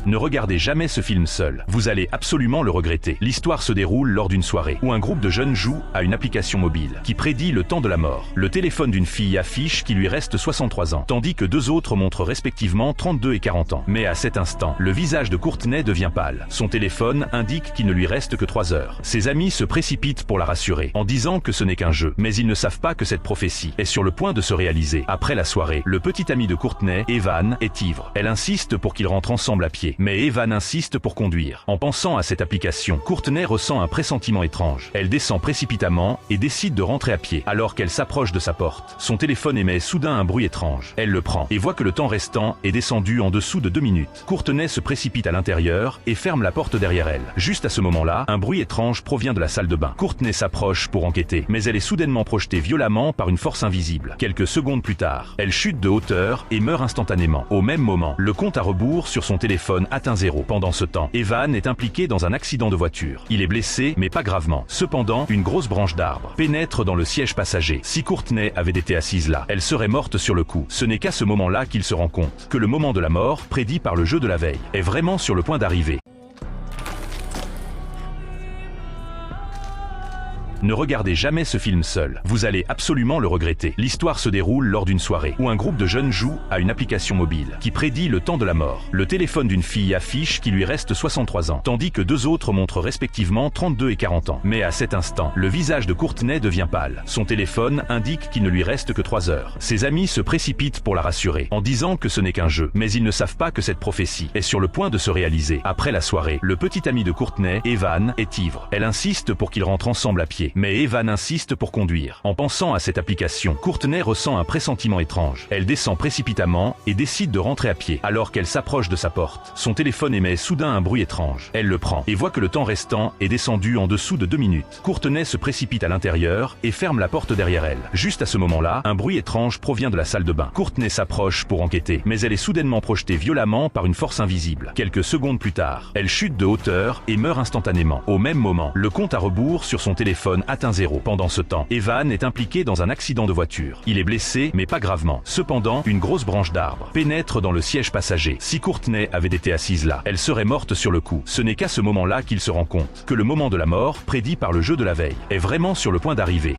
Ne regardez jamais ce film seul, vous allez absolument le regretter. L'histoire se déroule lors d'une soirée où un groupe de jeunes joue à une application mobile qui prédit le temps de la mort. Le téléphone d'une fille affiche qu'il lui reste 63 ans, tandis que deux autres montrent respectivement 32 et 40 ans. Mais à cet instant, le visage de Courtney devient pâle. Son téléphone indique qu'il ne lui reste que 3 heures. Ses amis se précipitent pour la rassurer, en disant que ce n'est qu'un jeu. Mais ils ne savent pas que cette prophétie est sur le point de se réaliser. Après la soirée, le petit ami de Courtney, Evan, est ivre. Elle insiste pour qu'ils rentrent ensemble à pied, mais Evan insiste pour conduire. En pensant à cette application, Courtney ressent un pressentiment étrange. Elle descend précipitamment et décide de rentrer à pied. Alors qu'elle s'approche de sa porte, son téléphone émet soudain un bruit étrange. Elle le prend et voit que le temps restant est descendu en dessous de 2 minutes. Courtney se précipite à l'intérieur et ferme la porte derrière elle. Juste à ce moment-là, un bruit étrange provient de la salle de bain. Courtney s'approche pour enquêter, mais elle est soudainement projetée violemment par une force invisible. Quelques secondes plus tard, elle chute de hauteur et meurt instantanément. Au même moment, le compte à rebours sur son téléphone atteint 0. Pendant ce temps, Evan est impliqué dans un accident de voiture. Il est blessé, mais pas gravement. Cependant, une grosse branche d'arbre pénètre dans le siège passager. Si Courtney avait été assise là, elle serait morte sur le coup. Ce n'est qu'à ce moment-là qu'il se rend compte que le moment de la mort, prédit par le jeu de la veille, est vraiment sur le point d'arriver. Ne regardez jamais ce film seul, vous allez absolument le regretter. L'histoire se déroule lors d'une soirée où un groupe de jeunes joue à une application mobile qui prédit le temps de la mort. Le téléphone d'une fille affiche qu'il lui reste 63 ans, tandis que deux autres montrent respectivement 32 et 40 ans. Mais à cet instant, le visage de Courtney devient pâle. Son téléphone indique qu'il ne lui reste que 3 heures. Ses amis se précipitent pour la rassurer, en disant que ce n'est qu'un jeu. Mais ils ne savent pas que cette prophétie est sur le point de se réaliser. Après la soirée, le petit ami de Courtney, Evan, est ivre. Elle insiste pour qu'ils rentrent ensemble à pied, mais Evan insiste pour conduire. En pensant à cette application, Courtney ressent un pressentiment étrange. Elle descend précipitamment et décide de rentrer à pied. Alors qu'elle s'approche de sa porte, son téléphone émet soudain un bruit étrange. Elle le prend et voit que le temps restant est descendu en dessous de 2 minutes. Courtney se précipite à l'intérieur et ferme la porte derrière elle. Juste à ce moment-là, un bruit étrange provient de la salle de bain. Courtney s'approche pour enquêter, mais elle est soudainement projetée violemment par une force invisible. Quelques secondes plus tard, elle chute de hauteur et meurt instantanément. Au même moment, le compte à rebours sur son téléphone atteint 0. Pendant ce temps, Evan est impliqué dans un accident de voiture. Il est blessé, mais pas gravement. Cependant, une grosse branche d'arbre pénètre dans le siège passager. Si Courtney avait été assise là, elle serait morte sur le coup. Ce n'est qu'à ce moment-là qu'il se rend compte que le moment de la mort, prédit par le jeu de la veille, est vraiment sur le point d'arriver.